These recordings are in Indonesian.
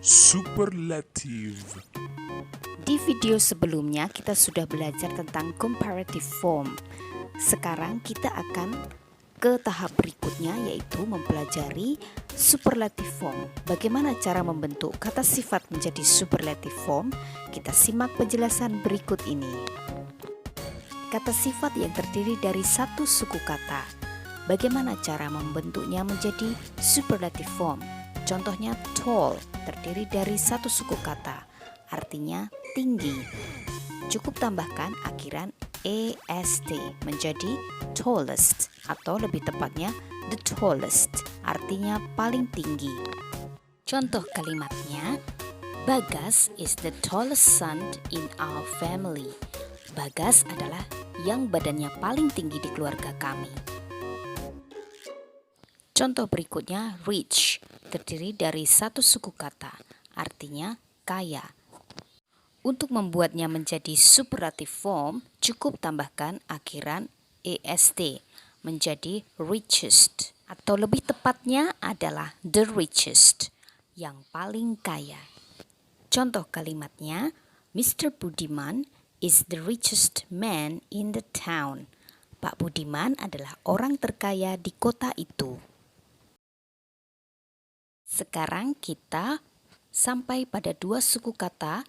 Superlative. Di video sebelumnya kita sudah belajar tentang comparative form. Sekarang kita akan ke tahap berikutnya, yaitu mempelajari superlative form. Bagaimana cara membentuk kata sifat menjadi superlative form? Kita simak penjelasan berikut ini. Kata sifat yang terdiri dari satu suku kata. Bagaimana cara membentuknya menjadi superlative form? Contohnya tall terdiri dari satu suku kata, artinya tinggi. Cukup tambahkan akhiran est menjadi tallest, atau lebih tepatnya the tallest, artinya paling tinggi. Contoh kalimatnya, Bagas is the tallest son in our family. Bagas adalah yang badannya paling tinggi di keluarga kami. Contoh berikutnya, rich terdiri dari satu suku kata, artinya kaya. Untuk membuatnya menjadi superlative form, cukup tambahkan akhiran est menjadi richest, atau lebih tepatnya adalah the richest, yang paling kaya. Contoh kalimatnya, Mr. Budiman is the richest man in the town. Pak Budiman adalah orang terkaya di kota itu. Sekarang kita sampai pada dua suku kata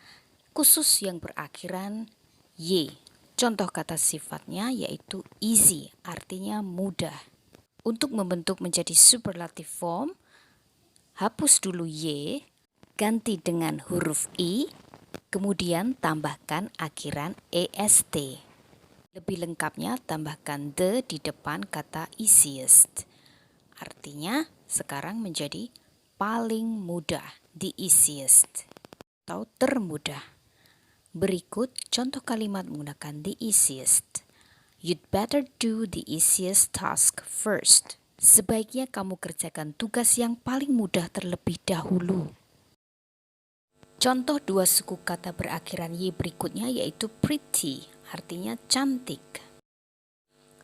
khusus yang berakhiran y. Contoh kata sifatnya yaitu easy, artinya mudah. Untuk membentuk menjadi superlative form, hapus dulu y, ganti dengan huruf i, kemudian tambahkan akhiran est. Lebih lengkapnya tambahkan the di depan kata easiest. Artinya sekarang menjadi paling mudah, the easiest, atau termudah. Berikut contoh kalimat menggunakan the easiest. You'd better do the easiest task first. Sebaiknya kamu kerjakan tugas yang paling mudah terlebih dahulu. Contoh dua suku kata berakhiran y berikutnya yaitu pretty, artinya cantik.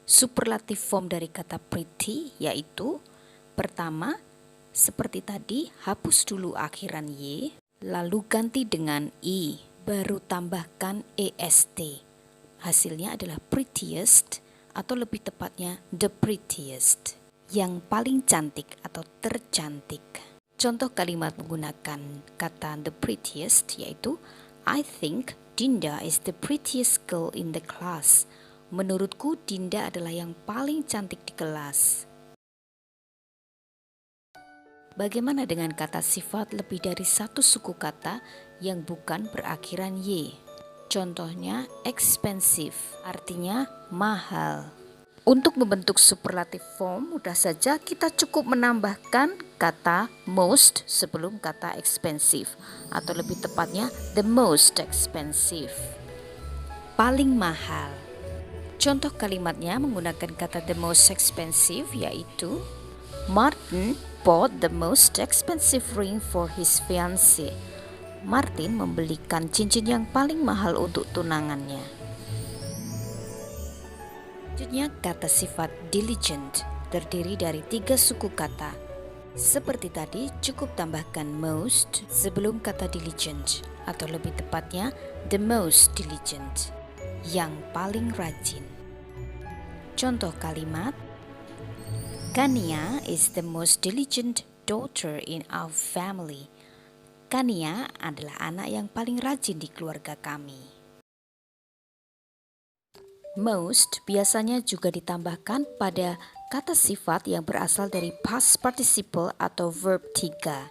Superlative form dari kata pretty yaitu pertama, seperti tadi, hapus dulu akhiran y, lalu ganti dengan i, baru tambahkan est. Hasilnya adalah prettiest, atau lebih tepatnya the prettiest, yang paling cantik atau tercantik. Contoh kalimat menggunakan kata the prettiest yaitu, I think Dinda is the prettiest girl in the class. Menurutku Dinda adalah yang paling cantik di kelas. Bagaimana dengan kata sifat lebih dari satu suku kata yang bukan berakhiran y? Contohnya expensive, artinya mahal. Untuk membentuk superlative form, mudah saja kita cukup menambahkan kata most sebelum kata expensive, atau lebih tepatnya the most expensive, paling mahal. Contoh kalimatnya menggunakan kata the most expensive yaitu Martin bought the most expensive ring for his fiancée. Martin membelikan cincin yang paling mahal untuk tunangannya. Selanjutnya kata sifat diligent terdiri dari tiga suku kata. Seperti tadi cukup tambahkan most sebelum kata diligent, atau lebih tepatnya the most diligent, yang paling rajin. Contoh kalimat, Kania is the most diligent daughter in our family. Kania adalah anak yang paling rajin di keluarga kami. Most biasanya juga ditambahkan pada kata sifat yang berasal dari past participle atau verb 3.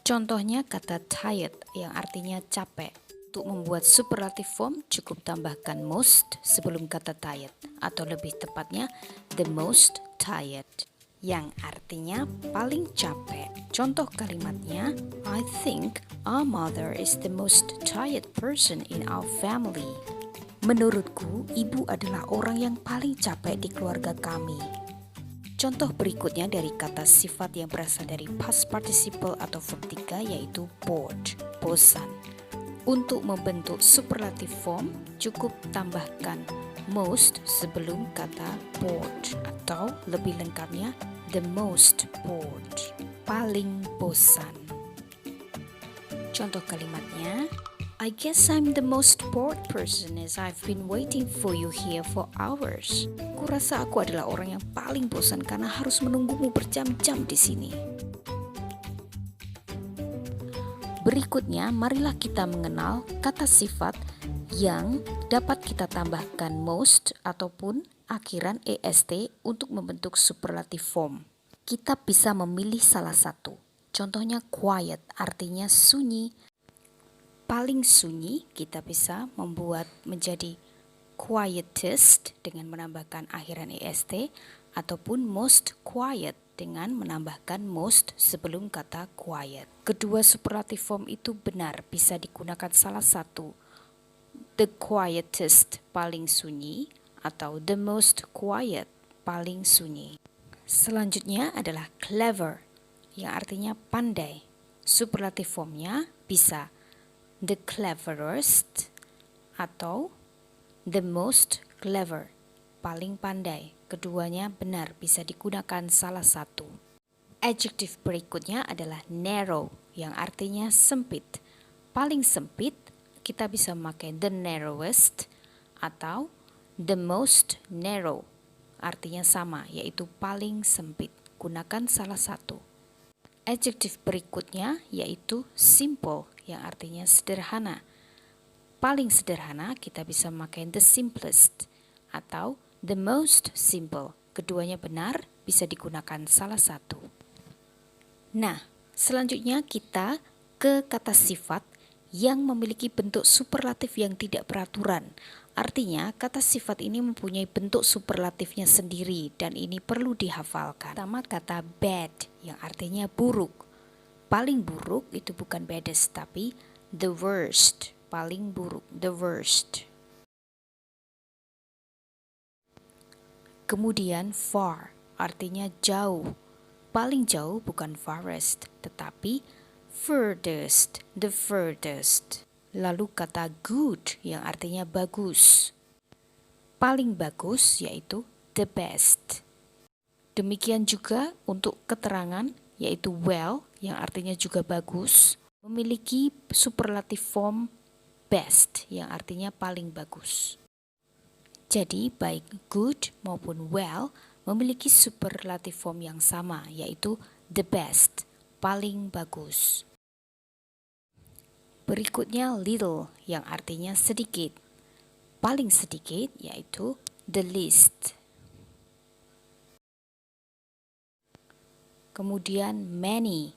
Contohnya kata tired yang artinya capek. Untuk membuat superlative form cukup tambahkan most sebelum kata tired, atau lebih tepatnya the most tired, yang artinya paling capek. Contoh kalimatnya, I think our mother is the most tired person in our family. Menurutku, ibu adalah orang yang paling capek di keluarga kami. Contoh berikutnya dari kata sifat yang berasal dari past participle atau verb 3 yaitu bored, bosan. Untuk membentuk superlative form, cukup tambahkan most sebelum kata bored, atau lebih lengkapnya the most bored, paling bosan. Contoh kalimatnya, I guess I'm the most bored person as I've been waiting for you here for hours. Kurasa aku adalah orang yang paling bosan karena harus menunggumu berjam-jam di sini. Berikutnya, marilah kita mengenal kata sifat yang dapat kita tambahkan most ataupun akhiran est untuk membentuk superlative form. Kita bisa memilih salah satu. Contohnya quiet artinya sunyi. Paling sunyi kita bisa membuat menjadi quietest dengan menambahkan akhiran est ataupun most quiet dengan menambahkan most sebelum kata quiet. Kedua superlative form itu benar, bisa digunakan salah satu. The quietest paling sunyi atau the most quiet paling sunyi. Selanjutnya adalah clever yang artinya pandai. Superlative formnya bisa the cleverest atau the most clever, paling pandai. Keduanya benar, bisa digunakan salah satu. Adjective berikutnya adalah narrow yang artinya sempit. Paling sempit kita bisa memakai the narrowest atau the most narrow, artinya sama, yaitu paling sempit. Gunakan salah satu. Adjective berikutnya yaitu simple yang artinya sederhana. Paling sederhana kita bisa memakai the simplest atau the most simple. Keduanya benar, bisa digunakan salah satu. Nah, selanjutnya kita ke kata sifat yang memiliki bentuk superlatif yang tidak beraturan. Artinya, kata sifat ini mempunyai bentuk superlatifnya sendiri dan ini perlu dihafalkan. Pertama, kata bad yang artinya buruk. Paling buruk itu bukan baddest tapi the worst, paling buruk, the worst. Kemudian far artinya jauh. Paling jauh bukan farthest tetapi furthest, the furthest. Lalu kata good yang artinya bagus. Paling bagus yaitu the best. Demikian juga untuk keterangan yaitu well yang artinya juga bagus, memiliki superlative form best yang artinya paling bagus. Jadi baik good maupun well memiliki superlative form yang sama yaitu the best, paling bagus. Berikutnya little yang artinya sedikit. Paling sedikit yaitu the least. Kemudian many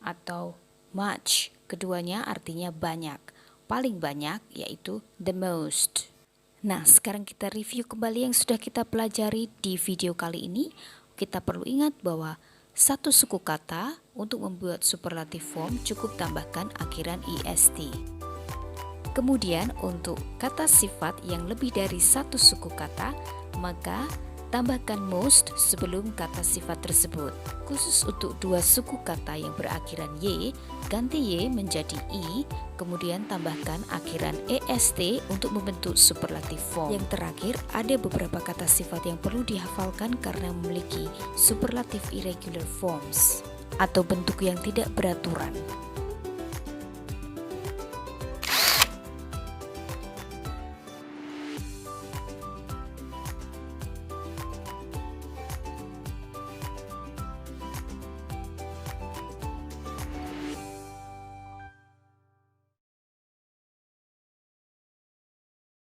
atau much, keduanya artinya banyak. Paling banyak yaitu the most. Nah, sekarang kita review kembali yang sudah kita pelajari di video kali ini. Kita perlu ingat bahwa satu suku kata untuk membuat superlative form cukup tambahkan akhiran est. Kemudian untuk kata sifat yang lebih dari satu suku kata, maka tambahkan most sebelum kata sifat tersebut. Khusus untuk dua suku kata yang berakhiran y, ganti y menjadi i, kemudian tambahkan akhiran est untuk membentuk superlative form. Yang terakhir, ada beberapa kata sifat yang perlu dihafalkan karena memiliki superlative irregular forms atau bentuk yang tidak beraturan.